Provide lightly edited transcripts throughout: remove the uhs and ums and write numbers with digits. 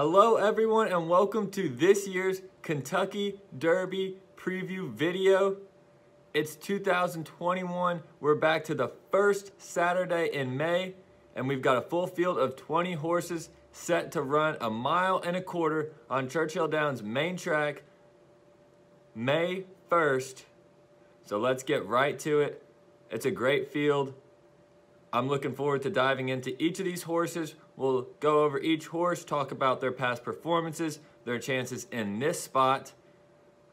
Hello everyone and welcome to this year's Kentucky Derby preview video. It's 2021. We're back to the first Saturday in May and we've got a full field of 20 horses set to run 1.25 miles on Churchill Downs main track May 1st. So let's get right to it. It's a great field. I'm looking forward to diving into each of these horses. We'll go over each horse, talk about their past performances, their chances in this spot.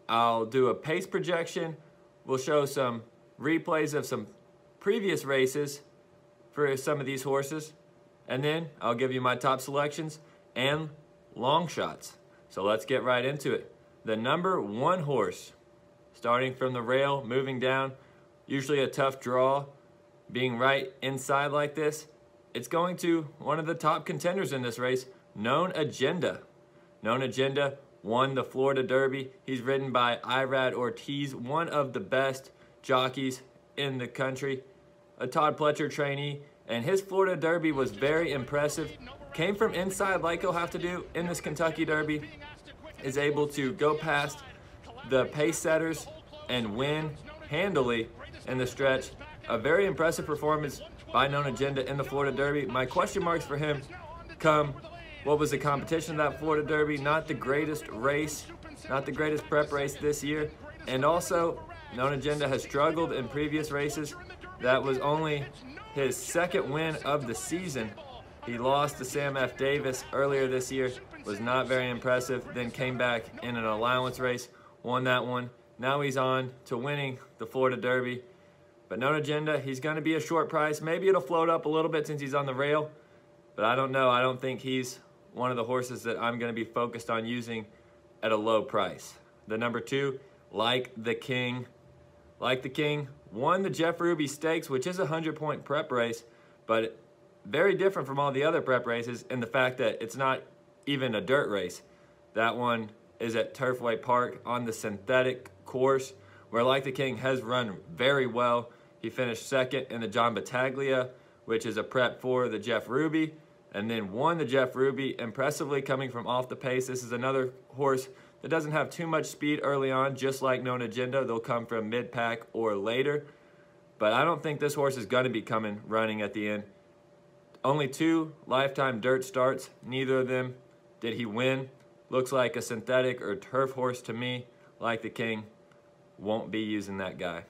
I'll do a pace projection. We'll show some replays of some previous races for some of these horses. And then I'll give you my top selections and long shots. So let's get right into it. The number 1 horse, starting from the rail, moving down, usually a tough draw, being right inside like this. It's going to one of the top contenders in this race, Known Agenda. Known Agenda won the Florida Derby. He's ridden by Irad Ortiz, one of the best jockeys in the country, a Todd Pletcher trainee, and his Florida Derby was very impressive. Came from inside like he'll have to do in this Kentucky Derby, is able to go past the pace setters and win handily in the stretch. A very impressive performance by Known Agenda in the Florida Derby. My question marks for him come, what was the competition of that Florida Derby? Not the greatest race, not the greatest prep race this year. And also, Known Agenda has struggled in previous races. That was only his 2nd win of the season. He lost to Sam F. Davis earlier this year, was not very impressive, then came back in an allowance race, won that one. Now he's on to winning the Florida Derby. But Known Agenda, he's going to be a short price. Maybe it'll float up a little bit since he's on the rail. But I don't know. I don't think he's one of the horses that I'm going to be focused on using at a low price. The number 2, Like the King. Like the King won the Jeff Ruby Stakes, which is a 100-point prep race, but very different from all the other prep races in the fact that it's not even a dirt race. That one is at Turfway Park on the synthetic course, where Like the King has run very well. He finished 2nd in the John Battaglia, which is a prep for the Jeff Ruby, and then won the Jeff Ruby impressively coming from off the pace. This is another horse that doesn't have too much speed early on, just like Known Agenda. They'll come from mid-pack or later. But I don't think this horse is going to be coming running at the end. Only 2 lifetime dirt starts. Neither of them did he win. Looks like a synthetic or turf horse to me. Like the King, won't be using that guy.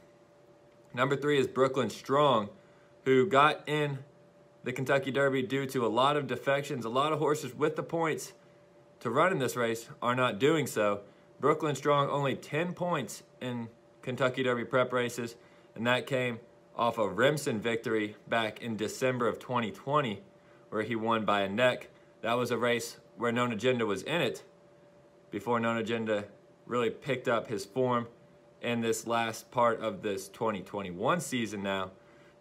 Number 3 is Brooklyn Strong, who got in the Kentucky Derby due to a lot of defections. A lot of horses with the points to run in this race are not doing so. Brooklyn Strong only 10 points in Kentucky Derby prep races, and that came off a Remsen victory back in December of 2020, where he won by a neck. That was a race where Known Agenda was in it before Known Agenda really picked up his form in this last part of this 2021 season now.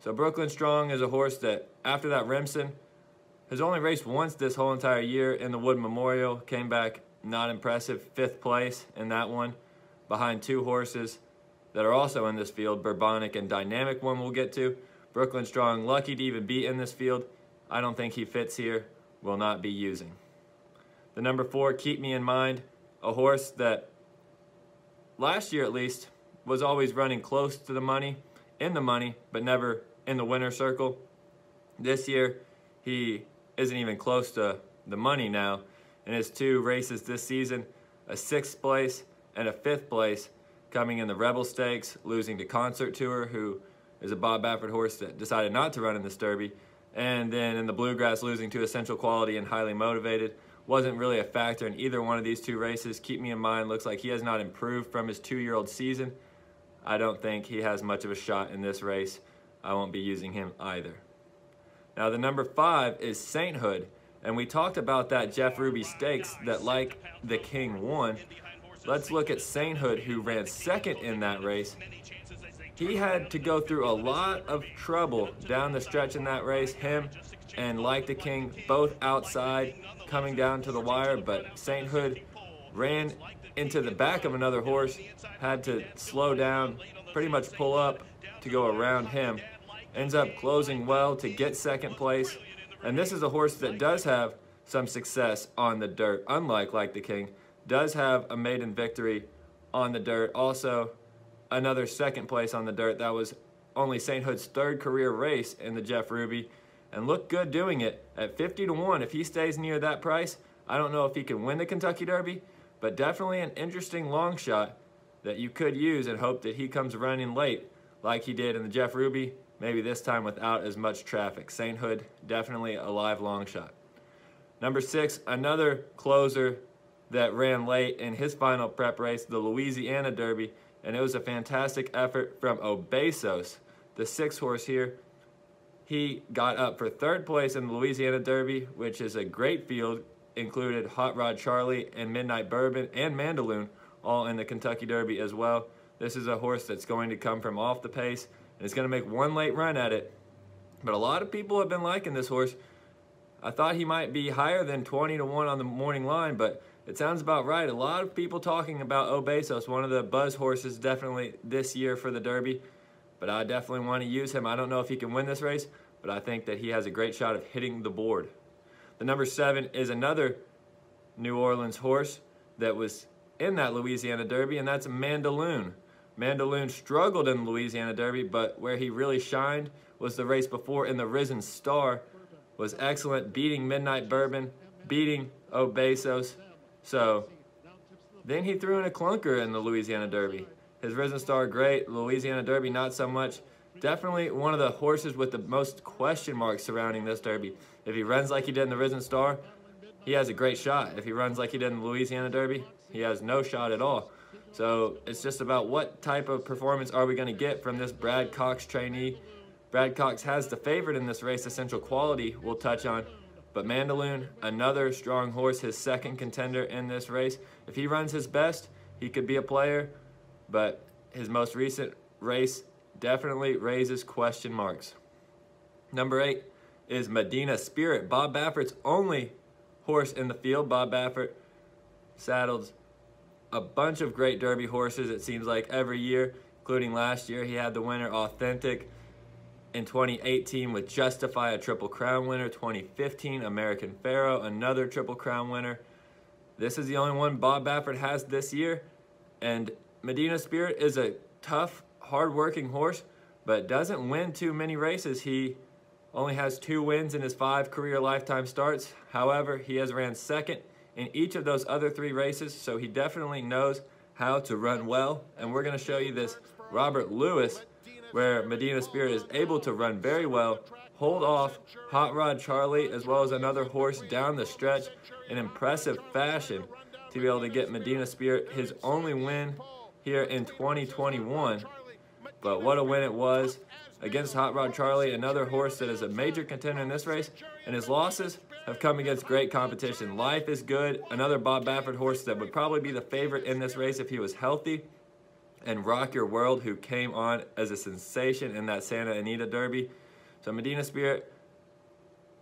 So Brooklyn Strong is a horse that, after that Remsen, has only raced once this whole entire year in the Wood Memorial. Came back not impressive, 5th place in that one, behind 2 horses that are also in this field, Bourbonic and Dynamic, one we'll get to. Brooklyn Strong, lucky to even be in this field. I don't think he fits here, will not be using. The number 4, Keep Me in Mind, a horse that last year at least was always running close to the money, in the money, but never in the winner's circle. This year, he isn't even close to the money now. In his 2 races this season, a 6th place and a 5th place, coming in the Rebel Stakes, losing to Concert Tour, who is a Bob Baffert horse that decided not to run in this Derby, and then in the Bluegrass, losing to Essential Quality and Highly Motivated. Wasn't really a factor in either one of these 2 races. Keep Me in Mind looks like he has not improved from his 2-year-old season. I don't think he has much of a shot in this race. I won't be using him either. Now the number 5 is Sainthood, and we talked about that Jeff Ruby Stakes that Like the King won. Let's look at Sainthood, who ran 2nd in that race. He had to go through a lot of trouble down the stretch in that race. Him and Like the King both outside, coming down to the wire, but Sainthood ran into the back of another horse, had to slow down, pretty much pull up to go around him. Ends up closing well to get 2nd place. And this is a horse that does have some success on the dirt, unlike Like the King. Does have a maiden victory on the dirt. Also, another second place on the dirt. That was only St. Hood's third career race in the Jeff Ruby, and looked good doing it at 50-1. If he stays near that price, I don't know if he can win the Kentucky Derby, but definitely an interesting long shot that you could use and hope that he comes running late like he did in the Jeff Ruby, maybe this time without as much traffic. St. Hood, definitely a live long shot. Number 6, another closer that ran late in his final prep race, the Louisiana Derby, and it was a fantastic effort from Obesos, the 6th horse here. He got up for 3rd place in the Louisiana Derby, which is a great field, included Hot Rod Charlie and Midnight Bourbon and Mandaloon, all in the Kentucky Derby as well. This is a horse that's going to come from off the pace, and it's going to make one late run at it. But a lot of people have been liking this horse. I thought he might be higher than 20-1 on the morning line, but it sounds about right. A lot of people talking about Obesos, one of the buzz horses definitely this year for the Derby. But I definitely want to use him. I don't know if he can win this race, but I think that he has a great shot of hitting the board. The number 7 is another New Orleans horse that was in that Louisiana Derby, and that's Mandaloon. Mandaloon struggled in the Louisiana Derby, but where he really shined was the race before in the Risen Star. Was excellent, beating Midnight Bourbon, beating Obesos. So then he threw in a clunker in the Louisiana Derby. His Risen Star, great. Louisiana Derby, not so much. Definitely one of the horses with the most question marks surrounding this Derby. If he runs like he did in the Risen Star, he has a great shot. If he runs like he did in the Louisiana Derby, he has no shot at all. So it's just about what type of performance are we going to get from this Brad Cox trainee. Brad Cox has the favorite in this race, Essential Quality, we'll touch on. But Mandaloon, another strong horse, his 2nd contender in this race. If he runs his best, he could be a player. But his most recent race definitely raises question marks. Number 8 is Medina Spirit, Bob Baffert's only horse in the field. Bob Baffert saddles a bunch of great Derby horses, it seems like, every year, including last year. He had the winner Authentic. In 2018 with Justify, a Triple Crown winner. 2015, American Pharaoh, another Triple Crown winner. This is the only one Bob Baffert has this year. And Medina Spirit is a tough, hard-working horse, but doesn't win too many races. He only has 2 wins in his 5 career lifetime starts. However, he has ran 2nd in each of those other 3 races, so he definitely knows how to run well. And we're going to show you this Robert Lewis, where Medina Spirit is able to run very well, hold off Hot Rod Charlie as well as another horse down the stretch in impressive fashion to be able to get Medina Spirit his only win here in 2021. But what a win it was against Hot Rod Charlie, another horse that is a major contender in this race, and his losses have come against great competition. Life is Good, another Bob Baffert horse that would probably be the favorite in this race if he was healthy, and Rock Your World, who came on as a sensation in that Santa Anita Derby. So Medina Spirit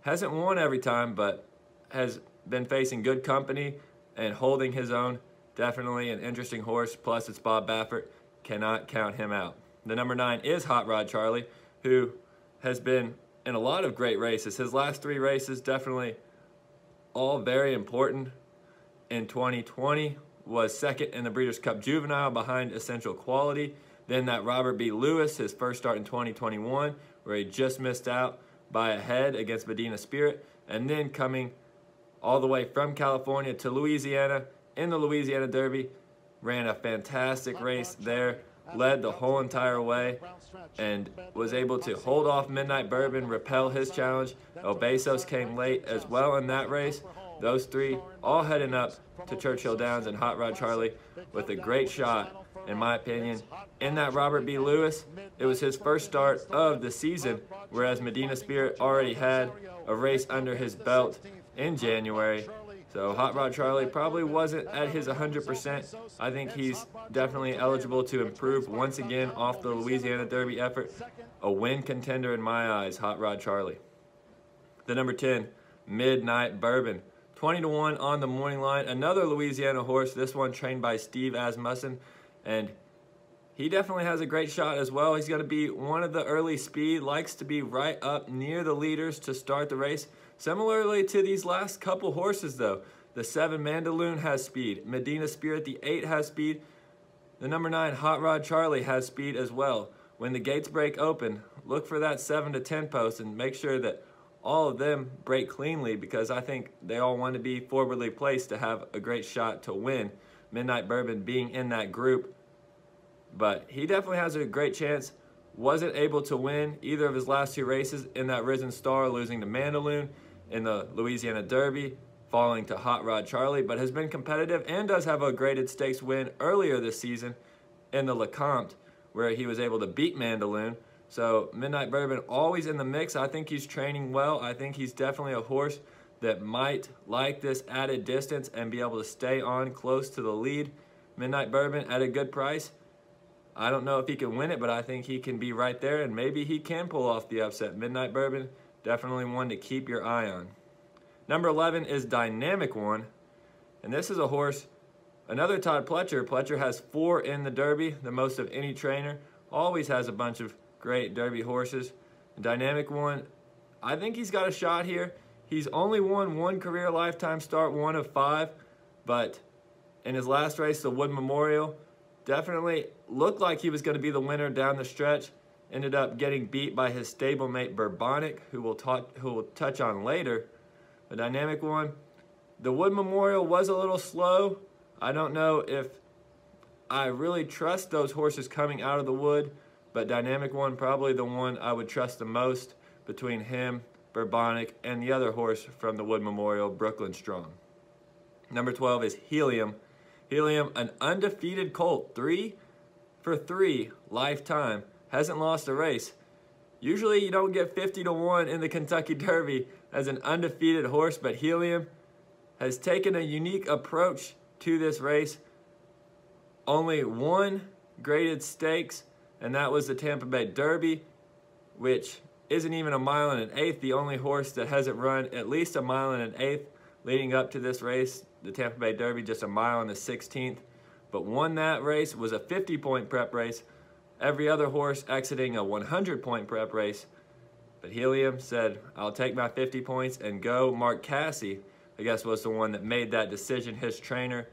hasn't won every time, but has been facing good company and holding his own. Definitely an interesting horse, plus it's Bob Baffert. Cannot count him out. The number 9 is Hot Rod Charlie, who has been in a lot of great races. His last 3 races definitely all very important. In 2020 was 2nd in the Breeders' Cup Juvenile behind Essential Quality. Then that Robert B. Lewis, his first start in 2021, where he just missed out by a head against Medina Spirit. And then coming all the way from California to Louisiana in the Louisiana Derby, ran a fantastic race there, led the whole entire way, and was able to hold off Midnight Bourbon, repel his challenge. Obesos came late as well in that race. Those 3 all heading up to Churchill Downs, and Hot Rod Charlie with a great shot, in my opinion, in that Robert B. Lewis. It was his first start of the season, whereas Medina Spirit already had a race under his belt in January. So Hot Rod Charlie probably wasn't at his 100%. I think he's definitely eligible to improve once again off the Louisiana Derby effort. A win contender in my eyes, Hot Rod Charlie. The number 10, Midnight Bourbon. 20-1 on the morning line. Another Louisiana horse, this one trained by Steve Asmussen, and he definitely has a great shot as well. He's going to be one of the early speed, likes to be right up near the leaders to start the race. Similarly to these last couple horses though, the 7 Mandaloon has speed, Medina Spirit the 8 has speed, the number 9 Hot Rod Charlie has speed as well. When the gates break open, look for that 7 to 10 post and make sure that all of them break cleanly, because I think they all want to be forwardly placed to have a great shot to win. Midnight Bourbon being in that group, but he definitely has a great chance. Wasn't able to win either of his last 2 races in that Risen Star, losing to Mandaloon in the Louisiana Derby, falling to Hot Rod Charlie, but has been competitive and does have a graded stakes win earlier this season in the LeCompte, where he was able to beat Mandaloon. So Midnight Bourbon always in the mix. I think he's training well. I think he's definitely a horse that might like this added distance and be able to stay on close to the lead. Midnight Bourbon at a good price. I don't know if he can win it, but I think he can be right there, and maybe he can pull off the upset. Midnight Bourbon, definitely one to keep your eye on. Number 11 is Dynamic One, and this is a horse, another Todd Pletcher. Pletcher has 4 in the Derby, the most of any trainer. Always has a bunch of great Derby horses. Dynamic One, I think he's got a shot here. He's only won 1 career lifetime start, 1 of 5, but in his last race, the Wood Memorial, definitely looked like he was going to be the winner down the stretch. Ended up getting beat by his stablemate Bourbon, who we'll touch on later. The Dynamic One, the Wood Memorial was a little slow. I don't know if I really trust those horses coming out of the wood, but Dynamic One probably the one I would trust the most between him, Bourbon, and the other horse from the Wood Memorial, Brooklyn Strong. Number 12 is Helium. Helium, an undefeated colt, 3 for 3 lifetime, hasn't lost a race. Usually you don't get 50 to 1 in the Kentucky Derby as an undefeated horse, but Helium has taken a unique approach to this race. Only 1 graded stakes, and that was the Tampa Bay Derby, which isn't even a mile and an eighth. The only horse that hasn't run at least a mile and an eighth leading up to this race, the Tampa Bay Derby, just a mile and a 16th, but won that race. Was a 50-point prep race. Every other horse exiting a 100-point prep race. But Helium said, I'll take my 50 points and go. Mark Casse, I guess, was the one that made that decision, his trainer.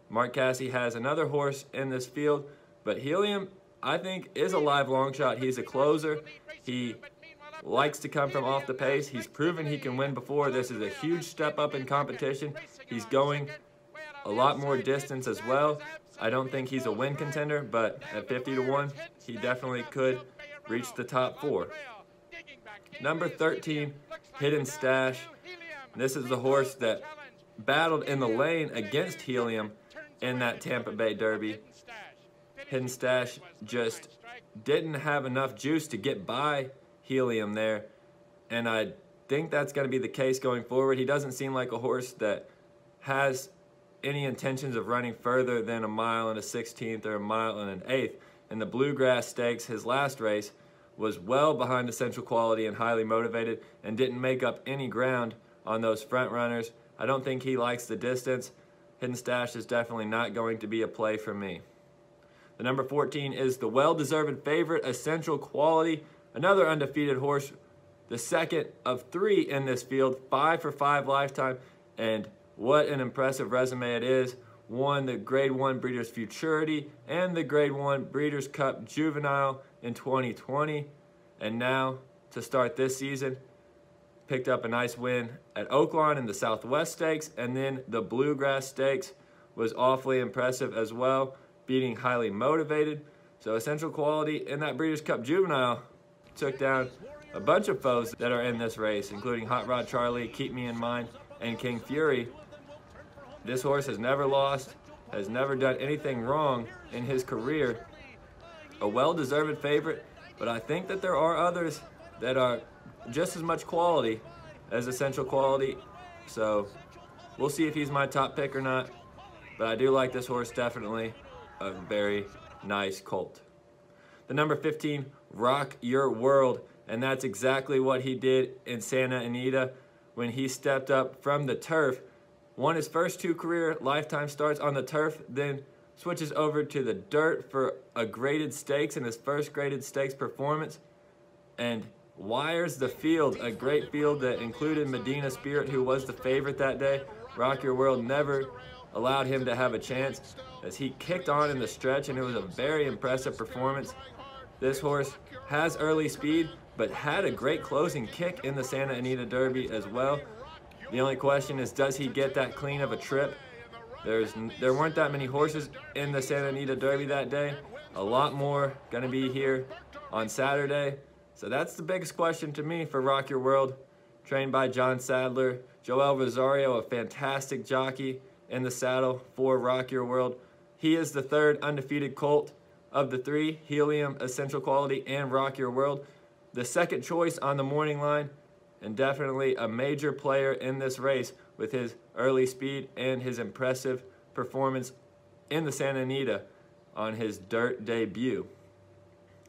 Mark Casse has another horse in this field, but Helium, I think, is a live long shot. He's a closer. He likes to come from off the pace. He's proven he can win before. This is a huge step up in competition. He's going a lot more distance as well. I don't think he's a win contender, but at 50 to 1, he definitely could reach the top 4. Number 13, Hidden Stash. This is the horse that battled in the lane against Helium in that Tampa Bay Derby. Hidden Stash just didn't have enough juice to get by Helium there, and I think that's going to be the case going forward. He doesn't seem like a horse that has any intentions of running further than a mile and a 16th or a mile and an eighth. In the Bluegrass Stakes, his last race, was well behind Essential Quality and highly motivated and didn't make up any ground on those front runners. I don't think he likes the distance. Hidden Stash is definitely not going to be a play for me. The number 14 is the well-deserved favorite, Essential Quality, another undefeated horse, the second of 3 in this field, 5 for 5 lifetime, and what an impressive resume it is. Won the Grade 1 Breeders' Futurity and the Grade 1 Breeders' Cup Juvenile in 2020. And now, to start this season, picked up a nice win at Oaklawn in the Southwest Stakes, and then the Bluegrass Stakes was awfully impressive as well, beating Highly Motivated. So Essential Quality in that Breeders' Cup Juvenile took down a bunch of foes that are in this race, including Hot Rod Charlie, Keep Me in Mind, and King Fury. This horse has never lost, has never done anything wrong in his career. A well-deserved favorite, but I think that there are others that are just as much quality as Essential Quality. So we'll see if he's my top pick or not, but I do like this horse, definitely a very nice colt. The number 15, Rock Your World, and that's exactly what he did in Santa Anita when he stepped up from the turf. Won his first 2 career lifetime starts on the turf, then switches over to the dirt for a graded stakes in his first graded stakes performance. And wires the field, a great field that included Medina Spirit, who was the favorite that day. Rock Your World never allowed him to have a chance as he kicked on in the stretch, and it was a very impressive performance. This horse has early speed, but had a great closing kick in the Santa Anita Derby as well. The only question is, does he get that clean of a trip? There weren't that many horses in the Santa Anita Derby that day. A lot more going to be here on Saturday. So that's the biggest question to me for Rock Your World. Trained by John Sadler. Joel Rosario, a fantastic jockey in the saddle for Rock Your World. He is the third undefeated colt of the three, Helium, Essential Quality, and Rock Your World. The second choice on the morning line, and definitely a major player in this race with his early speed and his impressive performance in the Santa Anita on his dirt debut.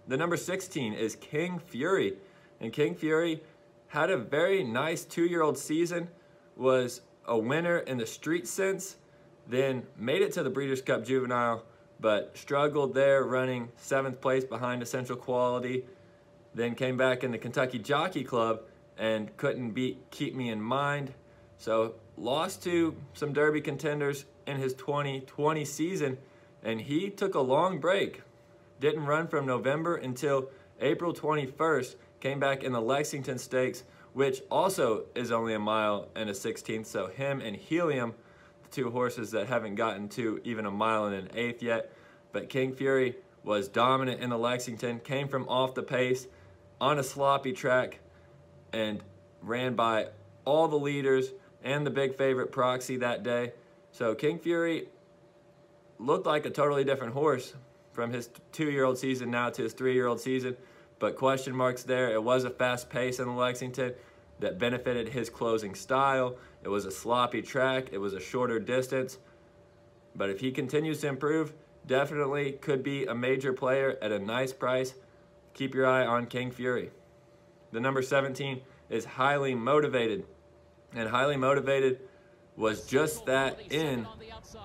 The number 16 is King Fury, and King Fury had a very nice 2-year-old season, was a winner in the street sense, then made it to the Breeders' Cup Juvenile, but struggled there, running 7th place behind Essential Quality, then came back in the Kentucky Jockey Club and couldn't Keep Me in Mind. So lost to some Derby contenders in his 2020 season, and he took a long break. Didn't run from November until April 21st, came back in the Lexington Stakes, which also is only 1 mile and a 16th. So him and Helium, the two horses that haven't gotten to even 1 mile and an 1/8 yet. But King Fury was dominant in the Lexington, came from off the pace on a sloppy track, and ran by all the leaders and the big favorite Proxy that day. So King Fury looked like a totally different horse from his 2-year-old season now to his 3-year-old season, but question marks there. It was a fast pace in the Lexington that benefited his closing style. It was a sloppy track. It was a shorter distance. But if he continues to improve, definitely could be a major player at a nice price. Keep your eye on King Fury. The number 17 is Highly Motivated, and Highly Motivated was just that in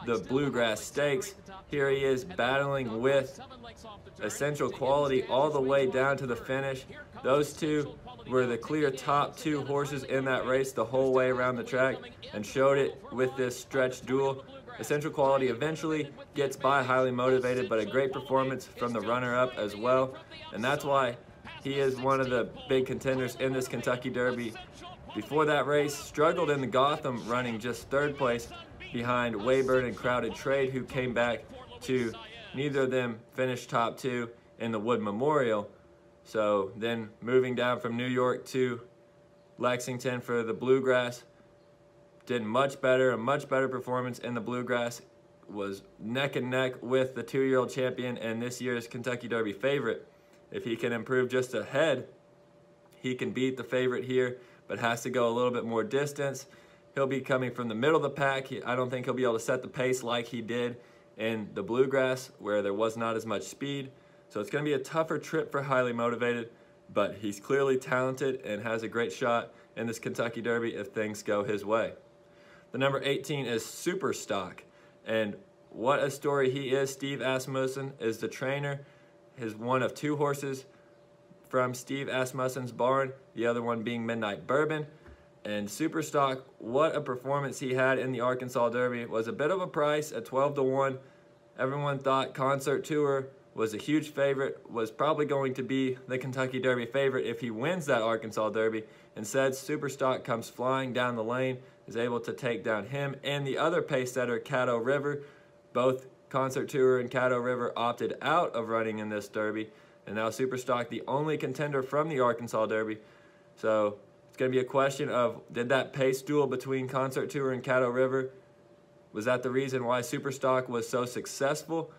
the Bluegrass Stakes. Here he is battling with Essential Quality all the way down to the finish. Those two were the clear top 2 horses in that race the whole way around the track, and showed it with this stretch duel. Essential Quality eventually gets by Highly Motivated, but a great performance from the runner-up as well, and that's why he is one of the big contenders in this Kentucky Derby. Before that race, struggled in the Gotham, running just 3rd place behind Wayburn and Crowded Trade, who came back to neither of them finish top 2 in the Wood Memorial. So then moving down from New York to Lexington for the Bluegrass, did much better, a much better performance in the Bluegrass, was neck and neck with the 2-year-old champion and this year's Kentucky Derby favorite. If he can improve just a head, he can beat the favorite here, but has to go a little bit more distance. He'll be coming from the middle of the pack. I don't think he'll be able to set the pace like he did in the Bluegrass, where there was not as much speed. So it's going to be a tougher trip for Highly Motivated, but he's clearly talented and has a great shot in this Kentucky Derby if things go his way. The number 18 is Superstock, and what a story he is. Steve Asmussen is the trainer. He's one of 2 horses from Steve Asmussen's barn, the other one being Midnight Bourbon. And Superstock, what a performance he had in the Arkansas Derby. It was a bit of a price at 12-1. Everyone thought Concert Tour was a huge favorite, was probably going to be the Kentucky Derby favorite if he wins that Arkansas Derby. Instead, Superstock comes flying down the lane, is able to take down him and the other pace setter, Caddo River. Both Concert Tour and Caddo River opted out of running in this Derby, and now Superstock, the only contender from the Arkansas Derby. So it's going to be a question of, did that pace duel between Concert Tour and Caddo River, was that the reason why Superstock was so successful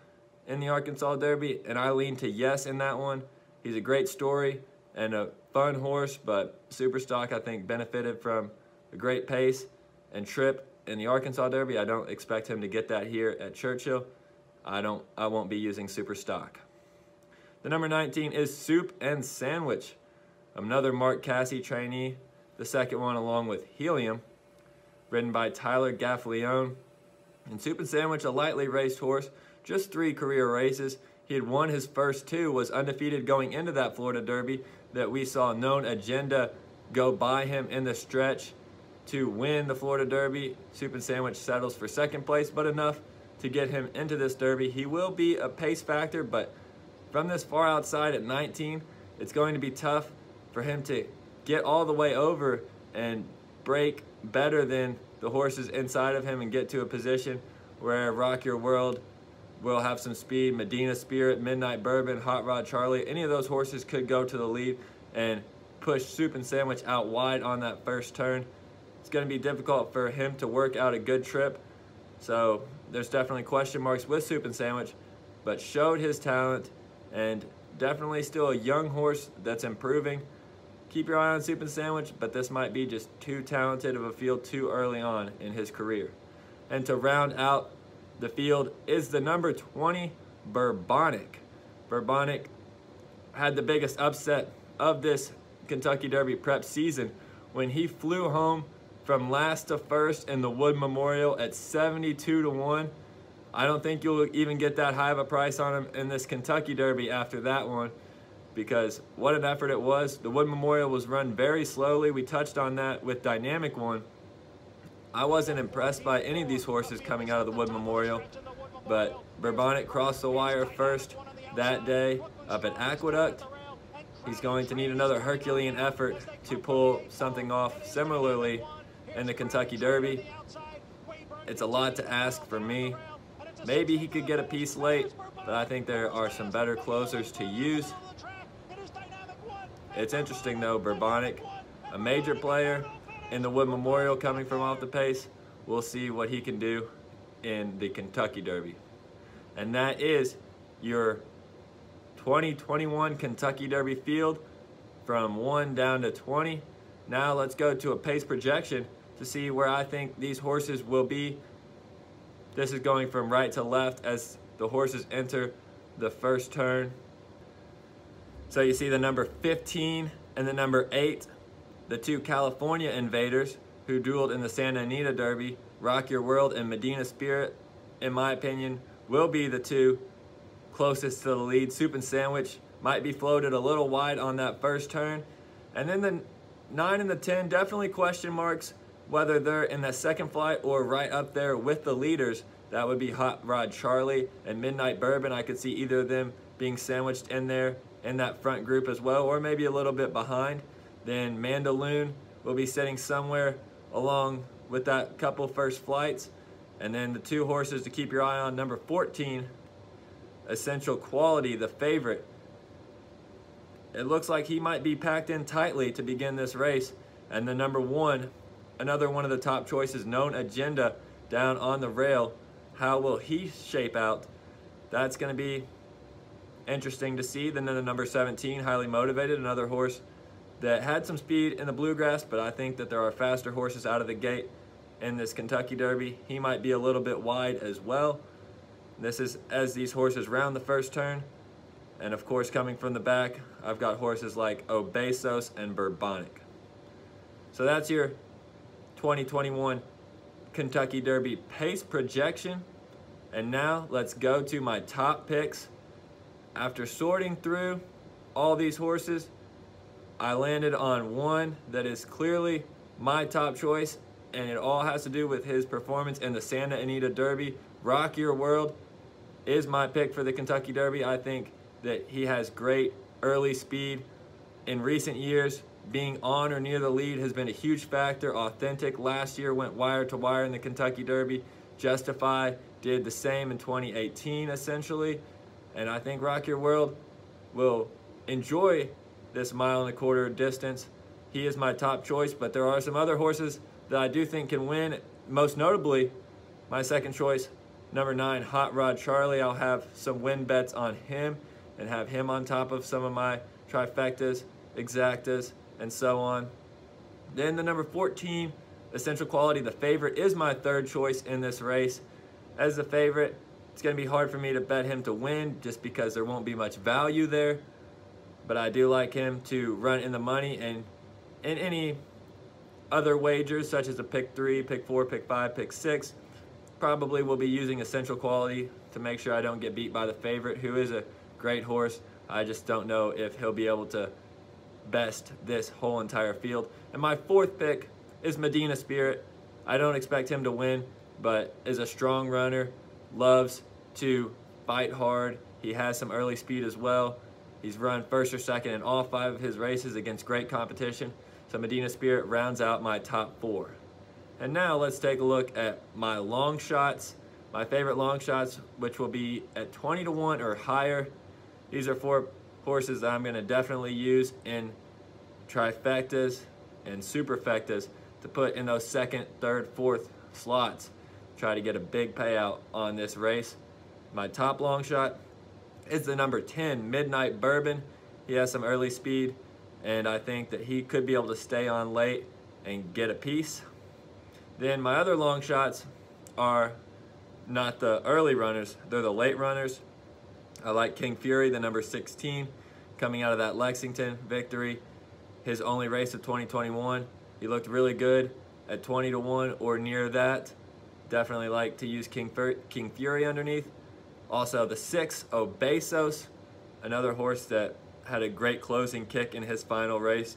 in the Arkansas Derby? And I lean to yes in that one. He's a great story and a fun horse, but Superstock, I think, benefited from a great pace and trip in the Arkansas Derby. I don't expect him to get that here at Churchill. I won't be using Superstock. The number 19 is Soup and Sandwich, another Mark Casse trainee, the second one along with Helium, ridden by Tyler Gaffalione. And Soup and Sandwich, a lightly raced horse, just 3 career races. He had won his first two, was undefeated going into that Florida Derby, that we saw Known Agenda go by him in the stretch to win the Florida Derby. Soup and Sandwich settles for second place, but enough to get him into this Derby. He will be a pace factor, but from this far outside at 19, it's going to be tough for him to get all the way over and break better than the horses inside of him and get to a position where Rock Your World will have some speed. Medina Spirit, Midnight Bourbon, Hot Rod Charlie, any of those horses could go to the lead and push Soup and Sandwich out wide on that first turn. It's going to be difficult for him to work out a good trip. So there's definitely question marks with Soup and Sandwich, but showed his talent and definitely still a young horse that's improving. Keep your eye on Soup and Sandwich, but this might be just too talented of a field too early on in his career. And to round out the field is the number 20, Bourbonic. Bourbonic had the biggest upset of this Kentucky Derby prep season when he flew home from last to first in the Wood Memorial at 72-1. I don't think you'll even get that high of a price on him in this Kentucky Derby after that one, because what an effort it was. The Wood Memorial was run very slowly. We touched on that with Dynamic One. I wasn't impressed by any of these horses coming out of the Wood Memorial, but Bourbonic crossed the wire first that day up at Aqueduct. He's going to need another Herculean effort to pull something off similarly in the Kentucky Derby. It's a lot to ask for me. Maybe he could get a piece late, but I think there are some better closers to use. It's interesting though, Bourbonic, a major player in the Wood Memorial coming from off the pace. We'll see what he can do in the Kentucky Derby. And that is your 2021 Kentucky Derby field from 1 down to 20. Now let's go to a pace projection to see where I think these horses will be. This is going from right to left as the horses enter the first turn. So you see the number 15 and the number 8, the two California invaders who dueled in the Santa Anita Derby, Rock Your World and Medina Spirit, in my opinion, will be the two closest to the lead. Soup and Sandwich might be floated a little wide on that first turn. And then the 9 and the 10, definitely question marks whether they're in the second flight or right up there with the leaders. That would be Hot Rod Charlie and Midnight Bourbon. I could see either of them being sandwiched in there in that front group as well, or maybe a little bit behind. Then Mandaloon will be sitting somewhere along with that couple first flights. And then the two horses to keep your eye on, number 14, Essential Quality, the favorite. It looks like he might be packed in tightly to begin this race. And the number 1, another one of the top choices, Known Agenda, down on the rail. How will he shape out? That's going to be interesting to see. Then the number 17, Highly Motivated, another horse that had some speed in the Bluegrass, but I think that there are faster horses out of the gate in this Kentucky Derby. He might be a little bit wide as well. This is as these horses round the first turn. And of course, coming from the back, I've got horses like Obesos and Bourbonic. So that's your 2021 Kentucky Derby pace projection. And now let's go to my top picks. After sorting through all these horses, I landed on one that is clearly my top choice, and it all has to do with his performance in the Santa Anita Derby. Rock Your World is my pick for the Kentucky Derby. I think that he has great early speed. In recent years, being on or near the lead has been a huge factor. Authentic last year went wire to wire in the Kentucky Derby. Justify did the same in 2018 essentially. And I think Rock Your World will enjoy this 1.25 mile distance. He is my top choice, but there are some other horses that I do think can win. Most notably, my second choice, number 9, Hot Rod Charlie. I'll have some win bets on him and have him on top of some of my trifectas, exactas, and so on. Then the number 14, Essential Quality, the favorite, is my third choice in this race. As the favorite, it's going to be hard for me to bet him to win just because there won't be much value there. But I do like him to run in the money, and in any other wagers, such as a pick 3, pick 4, pick 5, pick 6, probably will be using essential quality to make sure I don't get beat by the favorite, who is a great horse. I just don't know if he'll be able to best this whole entire field. And my fourth pick is Medina Spirit. I don't expect him to win, but is a strong runner, loves to fight hard. He has some early speed as well. He's run first or second in all 5 of his races against great competition. So Medina Spirit rounds out my top 4. And now let's take a look at my long shots. My favorite long shots, which will be at 20 to 1 or higher. These are 4 horses that I'm gonna definitely use in trifectas and superfectas to put in those 2nd, 3rd, 4th slots. Try to get a big payout on this race. My top long shot is the number 10, Midnight Bourbon. He has some early speed, and I think that he could be able to stay on late and get a piece. Then my other long shots are not the early runners, they're the late runners. I like King Fury, the number 16, coming out of that Lexington victory. His only race of 2021. He looked really good at 20 to 1 or near that. Definitely like to use King Fury underneath. Also the 6, Obesos, another horse that had a great closing kick in his final race,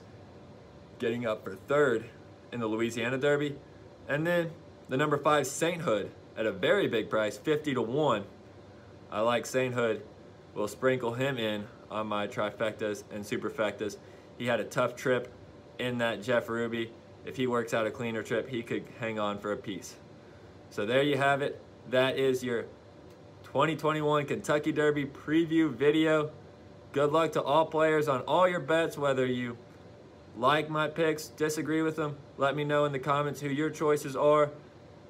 getting up for 3rd in the Louisiana Derby. And then the number 5, Sainthood, at a very big price, 50 to 1. I like Sainthood. We'll sprinkle him in on my trifectas and superfectas. He had a tough trip in that Jeff Ruby. If he works out a cleaner trip, he could hang on for a piece. So there you have it. That is your 2021 Kentucky Derby preview video. Good luck to all players on all your bets, whether you like my picks, disagree with them. Let me know in the comments who your choices are,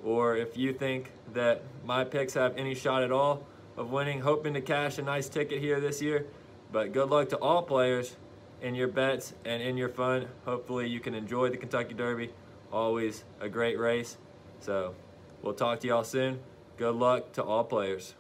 or if you think that my picks have any shot at all of winning. Hoping to cash a nice ticket here this year. But good luck to all players in your bets and in your fun. Hopefully you can enjoy the Kentucky Derby. Always a great race. So we'll talk to y'all soon. Good luck to all players.